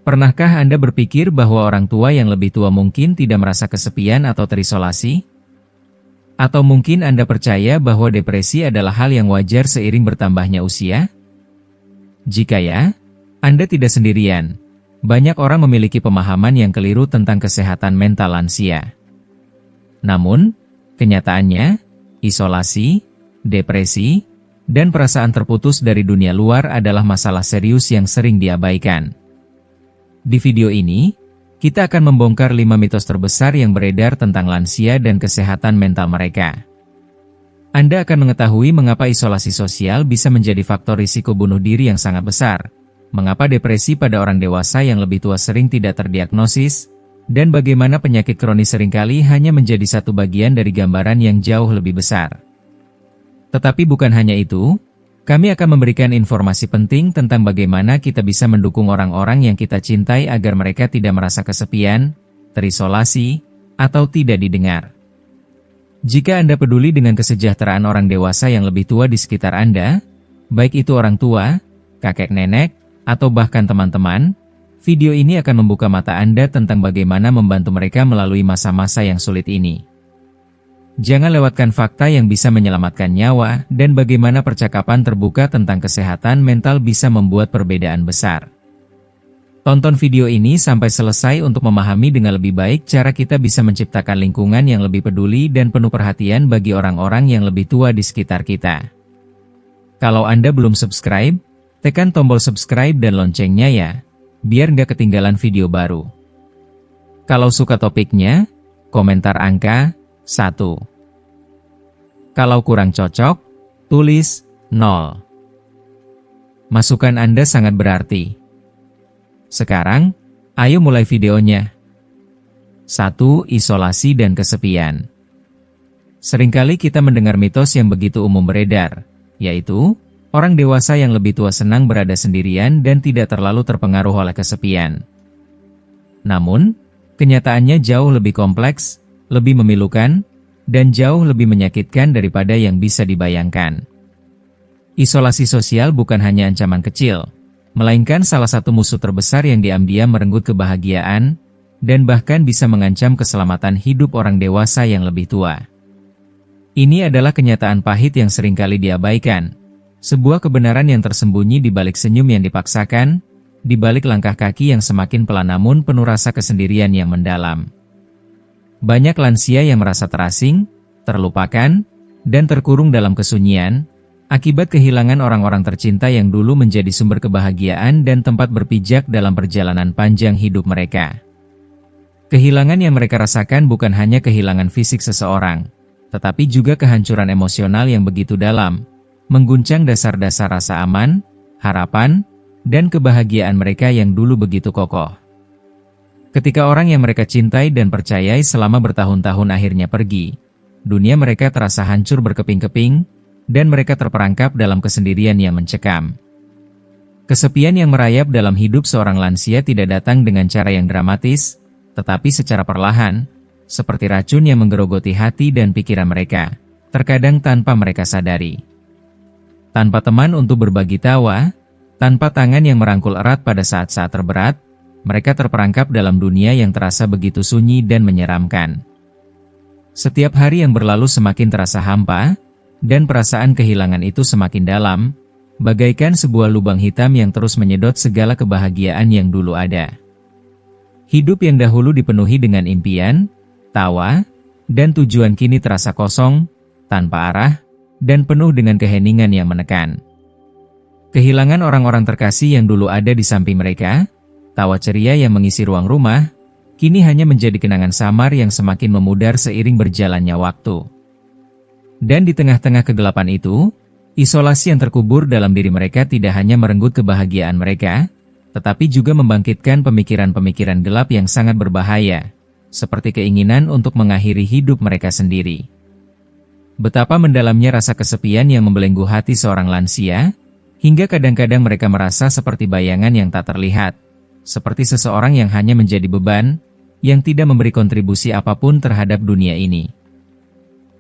Pernahkah Anda berpikir bahwa orang tua yang lebih tua mungkin tidak merasa kesepian atau terisolasi? Atau mungkin Anda percaya bahwa depresi adalah hal yang wajar seiring bertambahnya usia? Jika ya, Anda tidak sendirian. Banyak orang memiliki pemahaman yang keliru tentang kesehatan mental lansia. Namun, kenyataannya, isolasi, depresi, dan perasaan terputus dari dunia luar adalah masalah serius yang sering diabaikan. Di video ini, kita akan membongkar 5 mitos terbesar yang beredar tentang lansia dan kesehatan mental mereka. Anda akan mengetahui mengapa isolasi sosial bisa menjadi faktor risiko bunuh diri yang sangat besar, mengapa depresi pada orang dewasa yang lebih tua sering tidak terdiagnosis, dan bagaimana penyakit kronis seringkali hanya menjadi satu bagian dari gambaran yang jauh lebih besar. Tetapi bukan hanya itu, kami akan memberikan informasi penting tentang bagaimana kita bisa mendukung orang-orang yang kita cintai agar mereka tidak merasa kesepian, terisolasi, atau tidak didengar. Jika Anda peduli dengan kesejahteraan orang dewasa yang lebih tua di sekitar Anda, baik itu orang tua, kakek nenek, atau bahkan teman-teman, video ini akan membuka mata Anda tentang bagaimana membantu mereka melalui masa-masa yang sulit ini. Jangan lewatkan fakta yang bisa menyelamatkan nyawa dan bagaimana percakapan terbuka tentang kesehatan mental bisa membuat perbedaan besar. Tonton video ini sampai selesai untuk memahami dengan lebih baik cara kita bisa menciptakan lingkungan yang lebih peduli dan penuh perhatian bagi orang-orang yang lebih tua di sekitar kita. Kalau Anda belum subscribe, tekan tombol subscribe dan loncengnya ya, biar nggak ketinggalan video baru. Kalau suka topiknya, komentar angka 1. Kalau kurang cocok, tulis 0. Masukan Anda sangat berarti. Sekarang, ayo mulai videonya. 1. Isolasi dan kesepian. Seringkali kita mendengar mitos yang begitu umum beredar, yaitu, orang dewasa yang lebih tua senang berada sendirian dan tidak terlalu terpengaruh oleh kesepian. Namun, kenyataannya jauh lebih kompleks, lebih memilukan, dan jauh lebih menyakitkan daripada yang bisa dibayangkan. Isolasi sosial bukan hanya ancaman kecil, melainkan salah satu musuh terbesar yang diam-diam merenggut kebahagiaan, dan bahkan bisa mengancam keselamatan hidup orang dewasa yang lebih tua. Ini adalah kenyataan pahit yang seringkali diabaikan, sebuah kebenaran yang tersembunyi di balik senyum yang dipaksakan, di balik langkah kaki yang semakin pelan namun penuh rasa kesendirian yang mendalam. Banyak lansia yang merasa terasing, terlupakan, dan terkurung dalam kesunyian, akibat kehilangan orang-orang tercinta yang dulu menjadi sumber kebahagiaan dan tempat berpijak dalam perjalanan panjang hidup mereka. Kehilangan yang mereka rasakan bukan hanya kehilangan fisik seseorang, tetapi juga kehancuran emosional yang begitu dalam, mengguncang dasar-dasar rasa aman, harapan, dan kebahagiaan mereka yang dulu begitu kokoh. Ketika orang yang mereka cintai dan percayai selama bertahun-tahun akhirnya pergi, dunia mereka terasa hancur berkeping-keping, dan mereka terperangkap dalam kesendirian yang mencekam. Kesepian yang merayap dalam hidup seorang lansia tidak datang dengan cara yang dramatis, tetapi secara perlahan, seperti racun yang menggerogoti hati dan pikiran mereka, terkadang tanpa mereka sadari. Tanpa teman untuk berbagi tawa, tanpa tangan yang merangkul erat pada saat-saat terberat, mereka terperangkap dalam dunia yang terasa begitu sunyi dan menyeramkan. Setiap hari yang berlalu semakin terasa hampa, dan perasaan kehilangan itu semakin dalam, bagaikan sebuah lubang hitam yang terus menyedot segala kebahagiaan yang dulu ada. Hidup yang dahulu dipenuhi dengan impian, tawa, dan tujuan kini terasa kosong, tanpa arah, dan penuh dengan keheningan yang menekan. Kehilangan orang-orang terkasih yang dulu ada di samping mereka, tawa ceria yang mengisi ruang rumah, kini hanya menjadi kenangan samar yang semakin memudar seiring berjalannya waktu. Dan di tengah-tengah kegelapan itu, isolasi yang terkubur dalam diri mereka tidak hanya merenggut kebahagiaan mereka, tetapi juga membangkitkan pemikiran-pemikiran gelap yang sangat berbahaya, seperti keinginan untuk mengakhiri hidup mereka sendiri. Betapa mendalamnya rasa kesepian yang membelenggu hati seorang lansia, hingga kadang-kadang mereka merasa seperti bayangan yang tak terlihat, seperti seseorang yang hanya menjadi beban, yang tidak memberi kontribusi apapun terhadap dunia ini.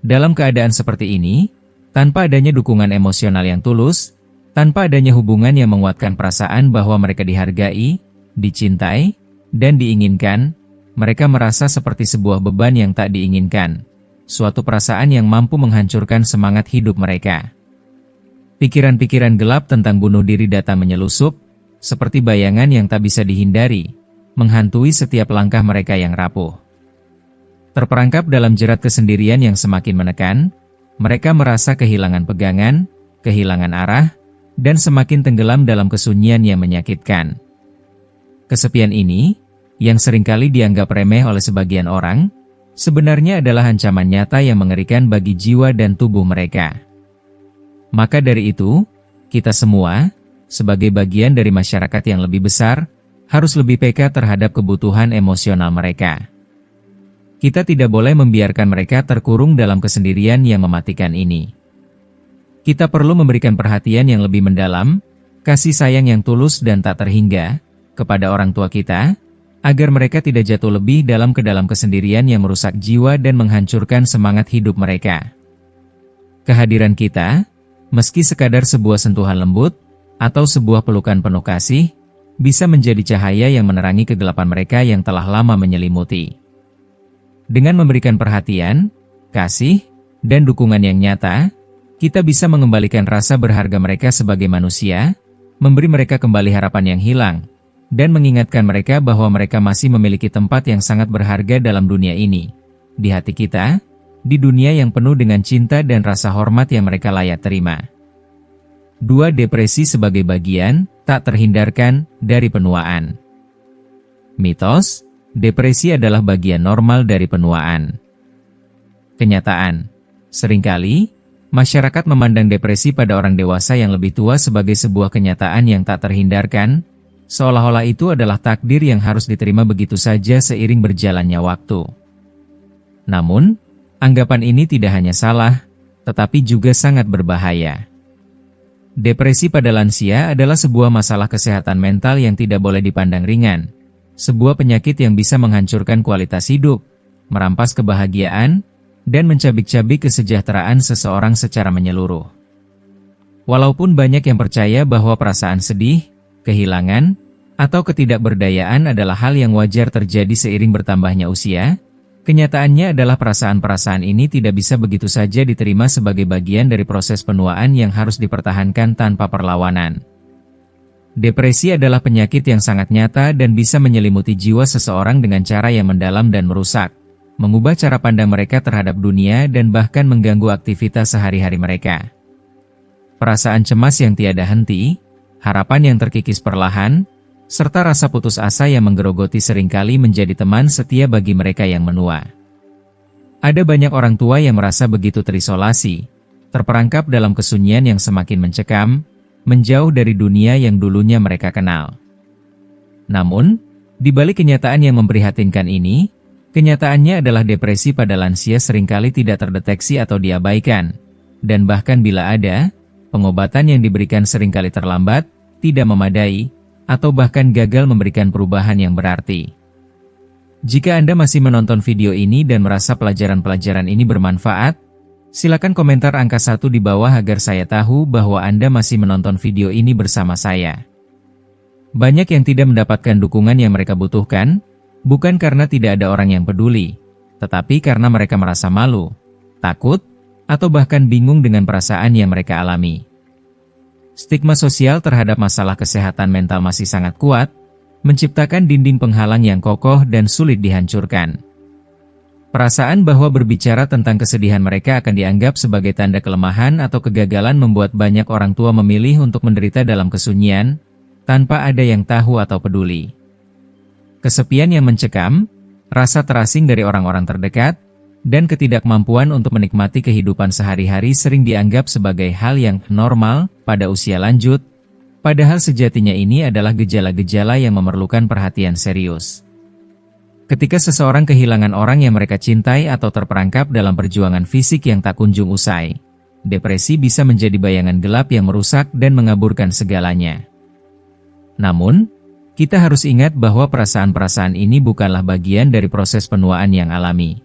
Dalam keadaan seperti ini, tanpa adanya dukungan emosional yang tulus, tanpa adanya hubungan yang menguatkan perasaan bahwa mereka dihargai, dicintai, dan diinginkan, mereka merasa seperti sebuah beban yang tak diinginkan, suatu perasaan yang mampu menghancurkan semangat hidup mereka. Pikiran-pikiran gelap tentang bunuh diri datang menyelusup, seperti bayangan yang tak bisa dihindari, menghantui setiap langkah mereka yang rapuh. Terperangkap dalam jerat kesendirian yang semakin menekan, mereka merasa kehilangan pegangan, kehilangan arah, dan semakin tenggelam dalam kesunyian yang menyakitkan. Kesepian ini, yang seringkali dianggap remeh oleh sebagian orang, sebenarnya adalah ancaman nyata yang mengerikan bagi jiwa dan tubuh mereka. Maka dari itu, kita semua, sebagai bagian dari masyarakat yang lebih besar, harus lebih peka terhadap kebutuhan emosional mereka. Kita tidak boleh membiarkan mereka terkurung dalam kesendirian yang mematikan ini. Kita perlu memberikan perhatian yang lebih mendalam, kasih sayang yang tulus dan tak terhingga, kepada orang tua kita, agar mereka tidak jatuh lebih dalam ke dalam kesendirian yang merusak jiwa dan menghancurkan semangat hidup mereka. Kehadiran kita, meski sekadar sebuah sentuhan lembut, atau sebuah pelukan penuh kasih, bisa menjadi cahaya yang menerangi kegelapan mereka yang telah lama menyelimuti. Dengan memberikan perhatian, kasih, dan dukungan yang nyata, kita bisa mengembalikan rasa berharga mereka sebagai manusia, memberi mereka kembali harapan yang hilang, dan mengingatkan mereka bahwa mereka masih memiliki tempat yang sangat berharga dalam dunia ini, di hati kita, di dunia yang penuh dengan cinta dan rasa hormat yang mereka layak terima. 2. Depresi sebagai bagian, tak terhindarkan, dari penuaan. Mitos, depresi adalah bagian normal dari penuaan. Kenyataan, seringkali, masyarakat memandang depresi pada orang dewasa yang lebih tua sebagai sebuah kenyataan yang tak terhindarkan, seolah-olah itu adalah takdir yang harus diterima begitu saja seiring berjalannya waktu. Namun, anggapan ini tidak hanya salah, tetapi juga sangat berbahaya. Depresi pada lansia adalah sebuah masalah kesehatan mental yang tidak boleh dipandang ringan, sebuah penyakit yang bisa menghancurkan kualitas hidup, merampas kebahagiaan, dan mencabik-cabik kesejahteraan seseorang secara menyeluruh. Walaupun banyak yang percaya bahwa perasaan sedih, kehilangan, atau ketidakberdayaan adalah hal yang wajar terjadi seiring bertambahnya usia, kenyataannya adalah perasaan-perasaan ini tidak bisa begitu saja diterima sebagai bagian dari proses penuaan yang harus dipertahankan tanpa perlawanan. Depresi adalah penyakit yang sangat nyata dan bisa menyelimuti jiwa seseorang dengan cara yang mendalam dan merusak, mengubah cara pandang mereka terhadap dunia dan bahkan mengganggu aktivitas sehari-hari mereka. Perasaan cemas yang tiada henti, harapan yang terkikis perlahan, serta rasa putus asa yang menggerogoti seringkali menjadi teman setia bagi mereka yang menua. Ada banyak orang tua yang merasa begitu terisolasi, terperangkap dalam kesunyian yang semakin mencekam, menjauh dari dunia yang dulunya mereka kenal. Namun, di balik kenyataan yang memprihatinkan ini, kenyataannya adalah depresi pada lansia seringkali tidak terdeteksi atau diabaikan, dan bahkan bila ada, pengobatan yang diberikan seringkali terlambat, tidak memadai, atau bahkan gagal memberikan perubahan yang berarti. Jika Anda masih menonton video ini dan merasa pelajaran-pelajaran ini bermanfaat, silakan komentar angka 1 di bawah agar saya tahu bahwa Anda masih menonton video ini bersama saya. Banyak yang tidak mendapatkan dukungan yang mereka butuhkan, bukan karena tidak ada orang yang peduli, tetapi karena mereka merasa malu, takut, atau bahkan bingung dengan perasaan yang mereka alami. Stigma sosial terhadap masalah kesehatan mental masih sangat kuat, menciptakan dinding penghalang yang kokoh dan sulit dihancurkan. Perasaan bahwa berbicara tentang kesedihan mereka akan dianggap sebagai tanda kelemahan atau kegagalan membuat banyak orang tua memilih untuk menderita dalam kesunyian, tanpa ada yang tahu atau peduli. Kesepian yang mencekam, rasa terasing dari orang-orang terdekat, dan ketidakmampuan untuk menikmati kehidupan sehari-hari sering dianggap sebagai hal yang normal pada usia lanjut, padahal sejatinya ini adalah gejala-gejala yang memerlukan perhatian serius. Ketika seseorang kehilangan orang yang mereka cintai atau terperangkap dalam perjuangan fisik yang tak kunjung usai, depresi bisa menjadi bayangan gelap yang merusak dan mengaburkan segalanya. Namun, kita harus ingat bahwa perasaan-perasaan ini bukanlah bagian dari proses penuaan yang alami.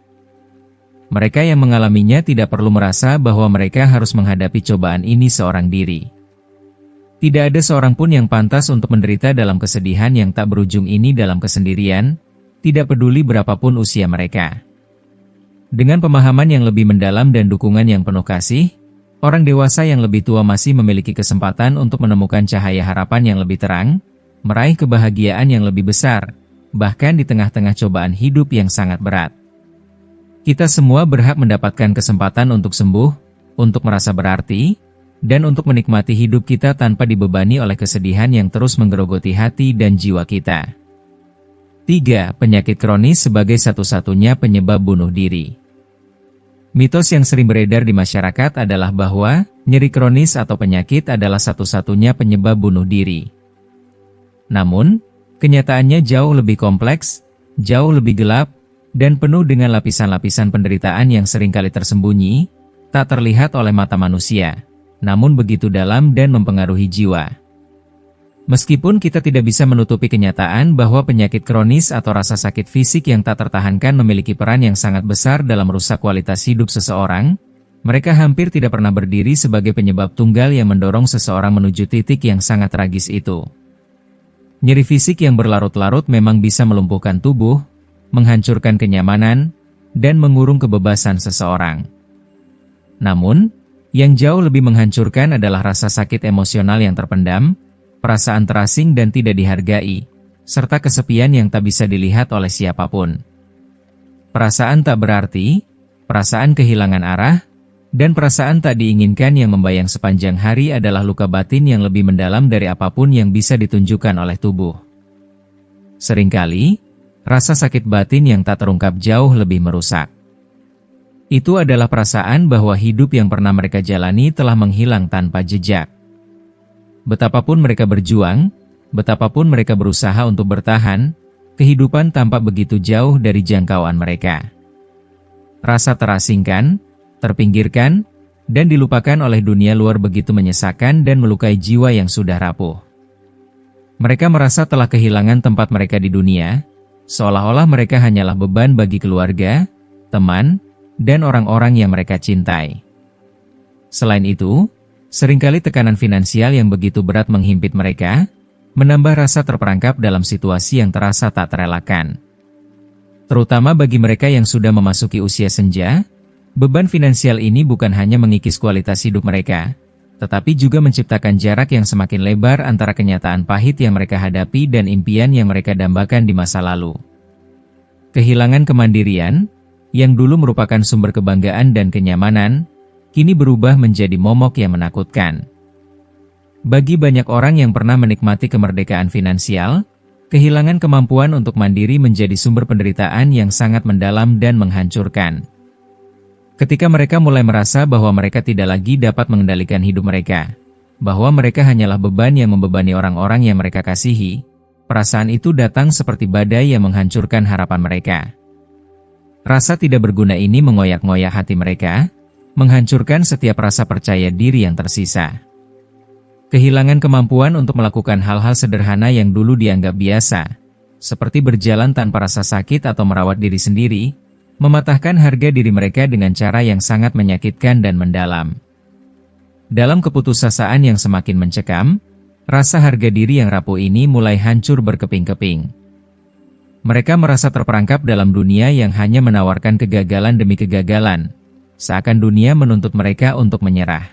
Mereka yang mengalaminya tidak perlu merasa bahwa mereka harus menghadapi cobaan ini seorang diri. Tidak ada seorang pun yang pantas untuk menderita dalam kesedihan yang tak berujung ini dalam kesendirian, tidak peduli berapapun usia mereka. Dengan pemahaman yang lebih mendalam dan dukungan yang penuh kasih, orang dewasa yang lebih tua masih memiliki kesempatan untuk menemukan cahaya harapan yang lebih terang, meraih kebahagiaan yang lebih besar, bahkan di tengah-tengah cobaan hidup yang sangat berat. Kita semua berhak mendapatkan kesempatan untuk sembuh, untuk merasa berarti, dan untuk menikmati hidup kita tanpa dibebani oleh kesedihan yang terus menggerogoti hati dan jiwa kita. 3. Penyakit kronis sebagai satu-satunya penyebab bunuh diri. Mitos yang sering beredar di masyarakat adalah bahwa nyeri kronis atau penyakit adalah satu-satunya penyebab bunuh diri. Namun, kenyataannya jauh lebih kompleks, jauh lebih gelap, dan penuh dengan lapisan-lapisan penderitaan yang seringkali tersembunyi, tak terlihat oleh mata manusia, namun begitu dalam dan mempengaruhi jiwa. Meskipun kita tidak bisa menutupi kenyataan bahwa penyakit kronis atau rasa sakit fisik yang tak tertahankan memiliki peran yang sangat besar dalam merusak kualitas hidup seseorang, mereka hampir tidak pernah berdiri sebagai penyebab tunggal yang mendorong seseorang menuju titik yang sangat tragis itu. Nyeri fisik yang berlarut-larut memang bisa melumpuhkan tubuh, menghancurkan kenyamanan, dan mengurung kebebasan seseorang. Namun, yang jauh lebih menghancurkan adalah rasa sakit emosional yang terpendam, perasaan terasing dan tidak dihargai, serta kesepian yang tak bisa dilihat oleh siapapun. Perasaan tak berarti, perasaan kehilangan arah, dan perasaan tak diinginkan yang membayang sepanjang hari adalah luka batin yang lebih mendalam dari apapun yang bisa ditunjukkan oleh tubuh. Seringkali, rasa sakit batin yang tak terungkap jauh lebih merusak. Itu adalah perasaan bahwa hidup yang pernah mereka jalani telah menghilang tanpa jejak. Betapapun mereka berjuang, betapapun mereka berusaha untuk bertahan, kehidupan tampak begitu jauh dari jangkauan mereka. Rasa terasingkan, terpinggirkan, dan dilupakan oleh dunia luar begitu menyesakan dan melukai jiwa yang sudah rapuh. Mereka merasa telah kehilangan tempat mereka di dunia, seolah-olah mereka hanyalah beban bagi keluarga, teman, dan orang-orang yang mereka cintai. Selain itu, seringkali tekanan finansial yang begitu berat menghimpit mereka, menambah rasa terperangkap dalam situasi yang terasa tak terelakkan. Terutama bagi mereka yang sudah memasuki usia senja, beban finansial ini bukan hanya mengikis kualitas hidup mereka, tetapi juga menciptakan jarak yang semakin lebar antara kenyataan pahit yang mereka hadapi dan impian yang mereka dambakan di masa lalu. Kehilangan kemandirian, yang dulu merupakan sumber kebanggaan dan kenyamanan, kini berubah menjadi momok yang menakutkan. Bagi banyak orang yang pernah menikmati kemerdekaan finansial, kehilangan kemampuan untuk mandiri menjadi sumber penderitaan yang sangat mendalam dan menghancurkan. Ketika mereka mulai merasa bahwa mereka tidak lagi dapat mengendalikan hidup mereka, bahwa mereka hanyalah beban yang membebani orang-orang yang mereka kasihi, perasaan itu datang seperti badai yang menghancurkan harapan mereka. Rasa tidak berguna ini mengoyak-ngoyak hati mereka, menghancurkan setiap rasa percaya diri yang tersisa. Kehilangan kemampuan untuk melakukan hal-hal sederhana yang dulu dianggap biasa, seperti berjalan tanpa rasa sakit atau merawat diri sendiri, mematahkan harga diri mereka dengan cara yang sangat menyakitkan dan mendalam. Dalam keputusasaan yang semakin mencekam, rasa harga diri yang rapuh ini mulai hancur berkeping-keping. Mereka merasa terperangkap dalam dunia yang hanya menawarkan kegagalan demi kegagalan, seakan dunia menuntut mereka untuk menyerah.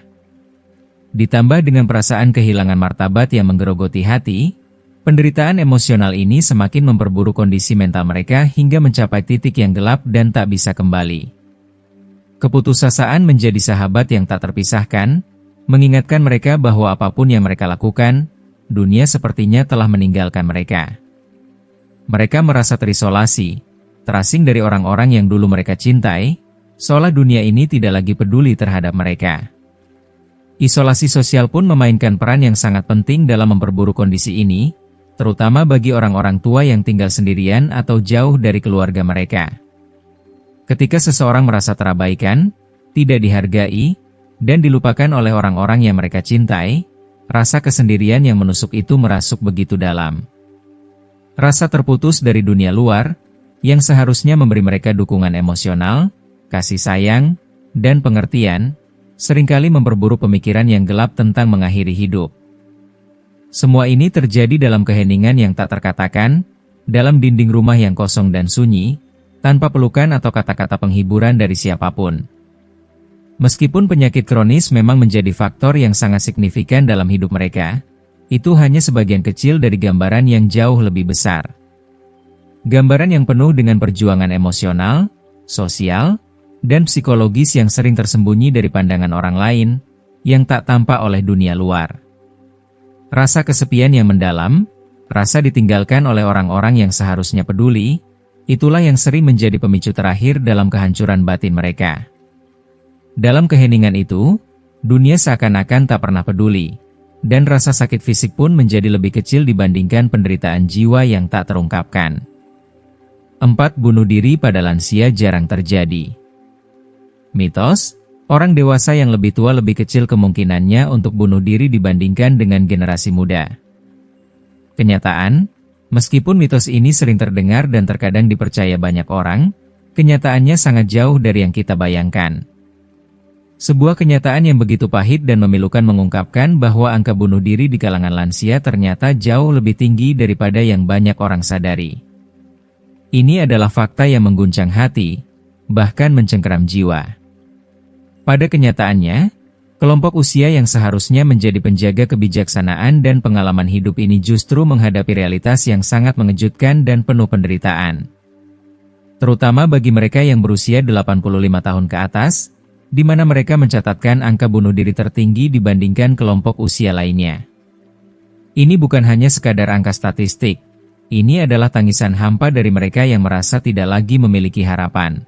Ditambah dengan perasaan kehilangan martabat yang menggerogoti hati, penderitaan emosional ini semakin memperburuk kondisi mental mereka hingga mencapai titik yang gelap dan tak bisa kembali. Keputusasaan menjadi sahabat yang tak terpisahkan, mengingatkan mereka bahwa apapun yang mereka lakukan, dunia sepertinya telah meninggalkan mereka. Mereka merasa terisolasi, terasing dari orang-orang yang dulu mereka cintai, seolah dunia ini tidak lagi peduli terhadap mereka. Isolasi sosial pun memainkan peran yang sangat penting dalam memperburuk kondisi ini, terutama bagi orang-orang tua yang tinggal sendirian atau jauh dari keluarga mereka. Ketika seseorang merasa terabaikan, tidak dihargai, dan dilupakan oleh orang-orang yang mereka cintai, rasa kesendirian yang menusuk itu merasuk begitu dalam. Rasa terputus dari dunia luar, yang seharusnya memberi mereka dukungan emosional, kasih sayang, dan pengertian, seringkali memperburuk pemikiran yang gelap tentang mengakhiri hidup. Semua ini terjadi dalam keheningan yang tak terkatakan, dalam dinding rumah yang kosong dan sunyi, tanpa pelukan atau kata-kata penghiburan dari siapapun. Meskipun penyakit kronis memang menjadi faktor yang sangat signifikan dalam hidup mereka, itu hanya sebagian kecil dari gambaran yang jauh lebih besar. Gambaran yang penuh dengan perjuangan emosional, sosial, dan psikologis yang sering tersembunyi dari pandangan orang lain, yang tak tampak oleh dunia luar. Rasa kesepian yang mendalam, rasa ditinggalkan oleh orang-orang yang seharusnya peduli, itulah yang sering menjadi pemicu terakhir dalam kehancuran batin mereka. Dalam keheningan itu, dunia seakan-akan tak pernah peduli, dan rasa sakit fisik pun menjadi lebih kecil dibandingkan penderitaan jiwa yang tak terungkapkan. 4. Bunuh diri pada lansia jarang terjadi. Mitos, orang dewasa yang lebih tua lebih kecil kemungkinannya untuk bunuh diri dibandingkan dengan generasi muda. Kenyataan, meskipun mitos ini sering terdengar dan terkadang dipercaya banyak orang, kenyataannya sangat jauh dari yang kita bayangkan. Sebuah kenyataan yang begitu pahit dan memilukan mengungkapkan bahwa angka bunuh diri di kalangan lansia ternyata jauh lebih tinggi daripada yang banyak orang sadari. Ini adalah fakta yang mengguncang hati, bahkan mencengkeram jiwa. Pada kenyataannya, kelompok usia yang seharusnya menjadi penjaga kebijaksanaan dan pengalaman hidup ini justru menghadapi realitas yang sangat mengejutkan dan penuh penderitaan. Terutama bagi mereka yang berusia 85 tahun ke atas, di mana mereka mencatatkan angka bunuh diri tertinggi dibandingkan kelompok usia lainnya. Ini bukan hanya sekadar angka statistik, ini adalah tangisan hampa dari mereka yang merasa tidak lagi memiliki harapan.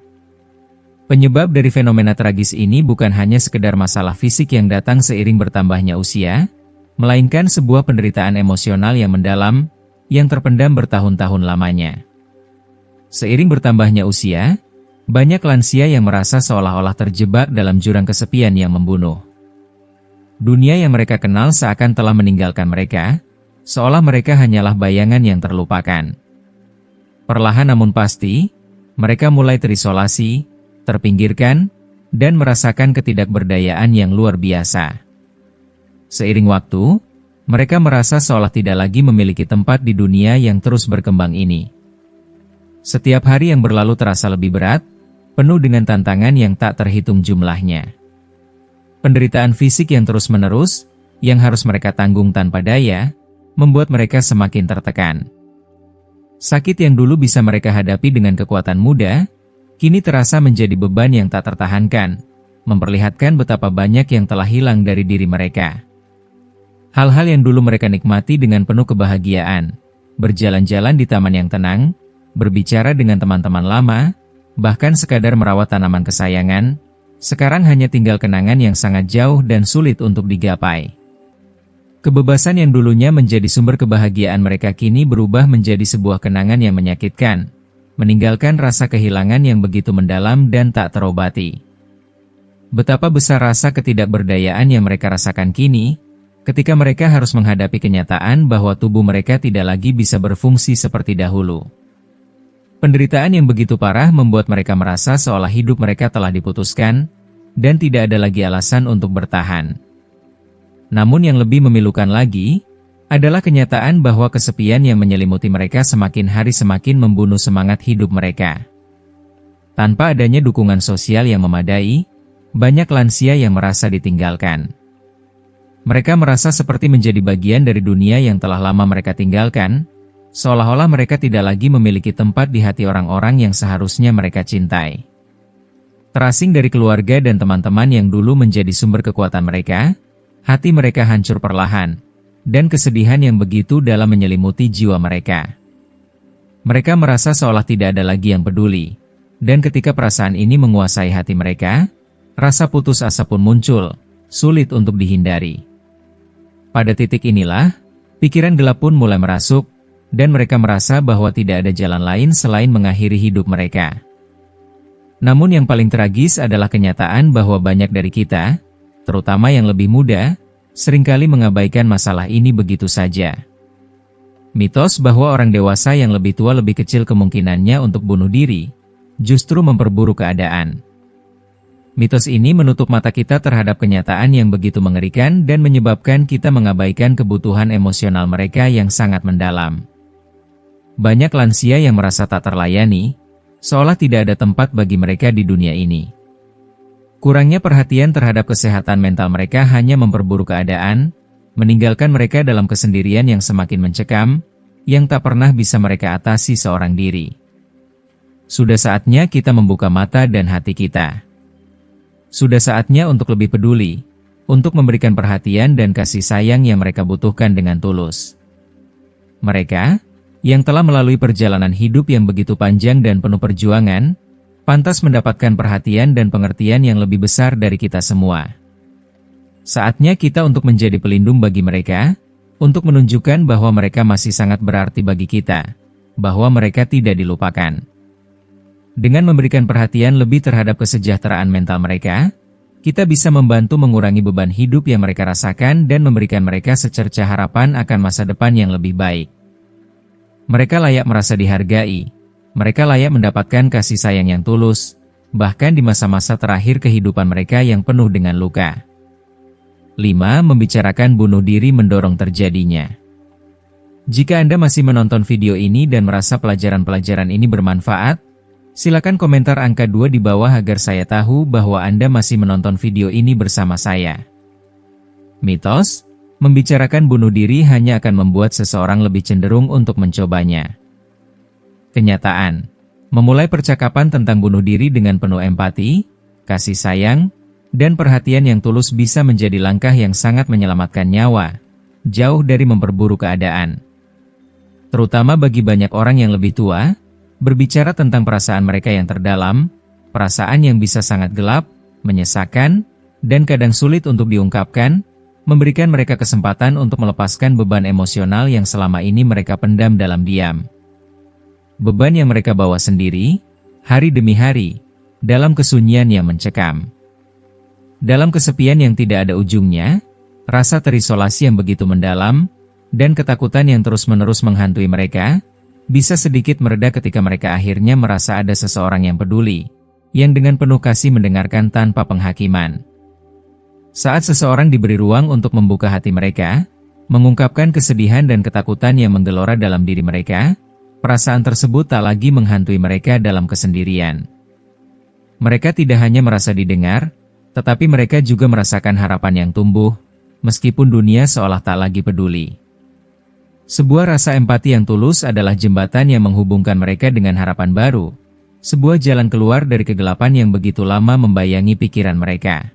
Penyebab dari fenomena tragis ini bukan hanya sekedar masalah fisik yang datang seiring bertambahnya usia, melainkan sebuah penderitaan emosional yang mendalam, yang terpendam bertahun-tahun lamanya. Seiring bertambahnya usia, banyak lansia yang merasa seolah-olah terjebak dalam jurang kesepian yang membunuh. Dunia yang mereka kenal seakan telah meninggalkan mereka, seolah mereka hanyalah bayangan yang terlupakan. Perlahan namun pasti, mereka mulai terisolasi, terpinggirkan, dan merasakan ketidakberdayaan yang luar biasa. Seiring waktu, mereka merasa seolah tidak lagi memiliki tempat di dunia yang terus berkembang ini. Setiap hari yang berlalu terasa lebih berat, penuh dengan tantangan yang tak terhitung jumlahnya. Penderitaan fisik yang terus-menerus, yang harus mereka tanggung tanpa daya, membuat mereka semakin tertekan. Sakit yang dulu bisa mereka hadapi dengan kekuatan muda, kini terasa menjadi beban yang tak tertahankan, memperlihatkan betapa banyak yang telah hilang dari diri mereka. Hal-hal yang dulu mereka nikmati dengan penuh kebahagiaan, berjalan-jalan di taman yang tenang, berbicara dengan teman-teman lama, bahkan sekadar merawat tanaman kesayangan, sekarang hanya tinggal kenangan yang sangat jauh dan sulit untuk digapai. Kebebasan yang dulunya menjadi sumber kebahagiaan mereka kini berubah menjadi sebuah kenangan yang menyakitkan, meninggalkan rasa kehilangan yang begitu mendalam dan tak terobati. Betapa besar rasa ketidakberdayaan yang mereka rasakan kini, ketika mereka harus menghadapi kenyataan bahwa tubuh mereka tidak lagi bisa berfungsi seperti dahulu. Penderitaan yang begitu parah membuat mereka merasa seolah hidup mereka telah diputuskan, dan tidak ada lagi alasan untuk bertahan. Namun yang lebih memilukan lagi, adalah kenyataan bahwa kesepian yang menyelimuti mereka semakin hari semakin membunuh semangat hidup mereka. Tanpa adanya dukungan sosial yang memadai, banyak lansia yang merasa ditinggalkan. Mereka merasa seperti menjadi bagian dari dunia yang telah lama mereka tinggalkan, seolah-olah mereka tidak lagi memiliki tempat di hati orang-orang yang seharusnya mereka cintai. Terasing dari keluarga dan teman-teman yang dulu menjadi sumber kekuatan mereka, hati mereka hancur perlahan, dan kesedihan yang begitu dalam menyelimuti jiwa mereka. Mereka merasa seolah tidak ada lagi yang peduli, dan ketika perasaan ini menguasai hati mereka, rasa putus asa pun muncul, sulit untuk dihindari. Pada titik inilah, pikiran gelap pun mulai merasuk, dan mereka merasa bahwa tidak ada jalan lain selain mengakhiri hidup mereka. Namun yang paling tragis adalah kenyataan bahwa banyak dari kita, terutama yang lebih muda, seringkali mengabaikan masalah ini begitu saja. Mitos bahwa orang dewasa yang lebih tua lebih kecil kemungkinannya untuk bunuh diri, justru memperburuk keadaan. Mitos ini menutup mata kita terhadap kenyataan yang begitu mengerikan dan menyebabkan kita mengabaikan kebutuhan emosional mereka yang sangat mendalam. Banyak lansia yang merasa tak terlayani, seolah tidak ada tempat bagi mereka di dunia ini. Kurangnya perhatian terhadap kesehatan mental mereka hanya memperburuk keadaan, meninggalkan mereka dalam kesendirian yang semakin mencekam, yang tak pernah bisa mereka atasi seorang diri. Sudah saatnya kita membuka mata dan hati kita. Sudah saatnya untuk lebih peduli, untuk memberikan perhatian dan kasih sayang yang mereka butuhkan dengan tulus. Mereka, yang telah melalui perjalanan hidup yang begitu panjang dan penuh perjuangan, pantas mendapatkan perhatian dan pengertian yang lebih besar dari kita semua. Saatnya kita untuk menjadi pelindung bagi mereka, untuk menunjukkan bahwa mereka masih sangat berarti bagi kita, bahwa mereka tidak dilupakan. Dengan memberikan perhatian lebih terhadap kesejahteraan mental mereka, kita bisa membantu mengurangi beban hidup yang mereka rasakan dan memberikan mereka secerca harapan akan masa depan yang lebih baik. Mereka layak merasa dihargai, mereka layak mendapatkan kasih sayang yang tulus, bahkan di masa-masa terakhir kehidupan mereka yang penuh dengan luka. 5. Membicarakan bunuh diri mendorong terjadinya. Jika Anda masih menonton video ini dan merasa pelajaran-pelajaran ini bermanfaat, silakan komentar angka 2 di bawah agar saya tahu bahwa Anda masih menonton video ini bersama saya. Mitos, membicarakan bunuh diri hanya akan membuat seseorang lebih cenderung untuk mencobanya. Kenyataan, memulai percakapan tentang bunuh diri dengan penuh empati, kasih sayang, dan perhatian yang tulus bisa menjadi langkah yang sangat menyelamatkan nyawa, jauh dari memperburuk keadaan. Terutama bagi banyak orang yang lebih tua, berbicara tentang perasaan mereka yang terdalam, perasaan yang bisa sangat gelap, menyesakan, dan kadang sulit untuk diungkapkan, memberikan mereka kesempatan untuk melepaskan beban emosional yang selama ini mereka pendam dalam diam. Beban yang mereka bawa sendiri, hari demi hari, dalam kesunyian yang mencekam. Dalam kesepian yang tidak ada ujungnya, rasa terisolasi yang begitu mendalam, dan ketakutan yang terus-menerus menghantui mereka, bisa sedikit mereda ketika mereka akhirnya merasa ada seseorang yang peduli, yang dengan penuh kasih mendengarkan tanpa penghakiman. Saat seseorang diberi ruang untuk membuka hati mereka, mengungkapkan kesedihan dan ketakutan yang menggelora dalam diri mereka, perasaan tersebut tak lagi menghantui mereka dalam kesendirian. Mereka tidak hanya merasa didengar, tetapi mereka juga merasakan harapan yang tumbuh, meskipun dunia seolah tak lagi peduli. Sebuah rasa empati yang tulus adalah jembatan yang menghubungkan mereka dengan harapan baru, sebuah jalan keluar dari kegelapan yang begitu lama membayangi pikiran mereka.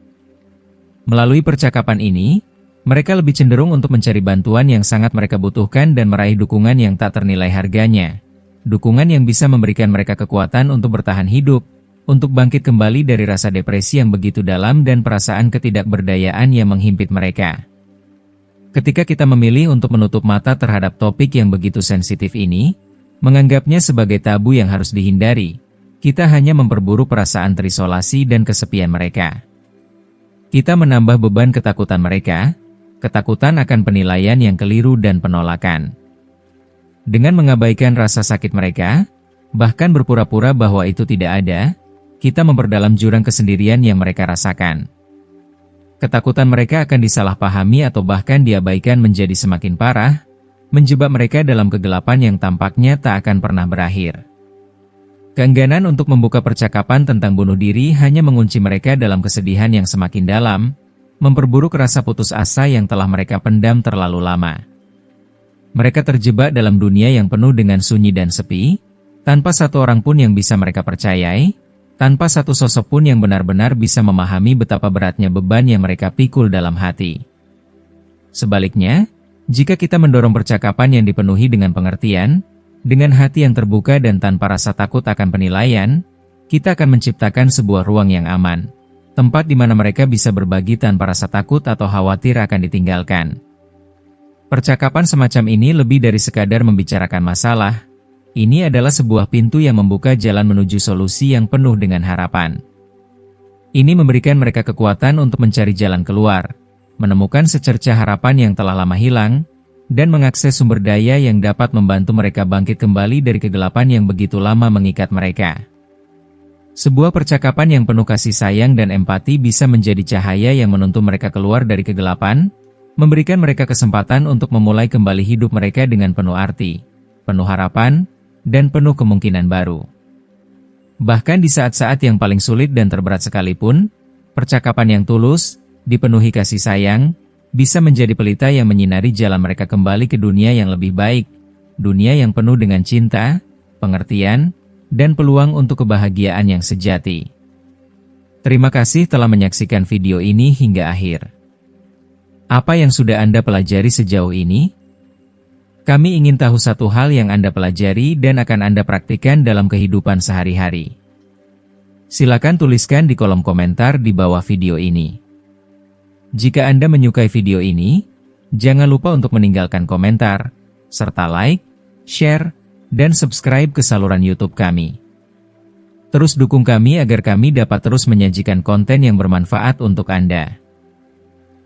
Melalui percakapan ini, mereka lebih cenderung untuk mencari bantuan yang sangat mereka butuhkan dan meraih dukungan yang tak ternilai harganya. Dukungan yang bisa memberikan mereka kekuatan untuk bertahan hidup, untuk bangkit kembali dari rasa depresi yang begitu dalam dan perasaan ketidakberdayaan yang menghimpit mereka. Ketika kita memilih untuk menutup mata terhadap topik yang begitu sensitif ini, menganggapnya sebagai tabu yang harus dihindari, kita hanya memperburuk perasaan terisolasi dan kesepian mereka. Kita menambah beban ketakutan mereka, ketakutan akan penilaian yang keliru dan penolakan. Dengan mengabaikan rasa sakit mereka, bahkan berpura-pura bahwa itu tidak ada, kita memperdalam jurang kesendirian yang mereka rasakan. Ketakutan mereka akan disalahpahami atau bahkan diabaikan menjadi semakin parah, menjebak mereka dalam kegelapan yang tampaknya tak akan pernah berakhir. Keengganan untuk membuka percakapan tentang bunuh diri hanya mengunci mereka dalam kesedihan yang semakin dalam, memperburuk rasa putus asa yang telah mereka pendam terlalu lama. Mereka terjebak dalam dunia yang penuh dengan sunyi dan sepi, tanpa satu orang pun yang bisa mereka percayai, tanpa satu sosok pun yang benar-benar bisa memahami betapa beratnya beban yang mereka pikul dalam hati. Sebaliknya, jika kita mendorong percakapan yang dipenuhi dengan pengertian, dengan hati yang terbuka dan tanpa rasa takut akan penilaian, kita akan menciptakan sebuah ruang yang aman, tempat di mana mereka bisa berbagi tanpa rasa takut atau khawatir akan ditinggalkan. Percakapan semacam ini lebih dari sekadar membicarakan masalah. Ini adalah sebuah pintu yang membuka jalan menuju solusi yang penuh dengan harapan. Ini memberikan mereka kekuatan untuk mencari jalan keluar, menemukan secerca harapan yang telah lama hilang, dan mengakses sumber daya yang dapat membantu mereka bangkit kembali dari kegelapan yang begitu lama mengikat mereka. Sebuah percakapan yang penuh kasih sayang dan empati bisa menjadi cahaya yang menuntun mereka keluar dari kegelapan, memberikan mereka kesempatan untuk memulai kembali hidup mereka dengan penuh arti, penuh harapan, dan penuh kemungkinan baru. Bahkan di saat-saat yang paling sulit dan terberat sekalipun, percakapan yang tulus, dipenuhi kasih sayang, bisa menjadi pelita yang menyinari jalan mereka kembali ke dunia yang lebih baik, dunia yang penuh dengan cinta, pengertian, dan peluang untuk kebahagiaan yang sejati. Terima kasih telah menyaksikan video ini hingga akhir. Apa yang sudah Anda pelajari sejauh ini? Kami ingin tahu satu hal yang Anda pelajari dan akan Anda praktikkan dalam kehidupan sehari-hari. Silakan tuliskan di kolom komentar di bawah video ini. Jika Anda menyukai video ini, jangan lupa untuk meninggalkan komentar, serta like, share, dan subscribe ke saluran YouTube kami. Terus dukung kami agar kami dapat terus menyajikan konten yang bermanfaat untuk Anda.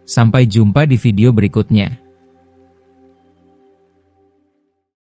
Sampai jumpa di video berikutnya.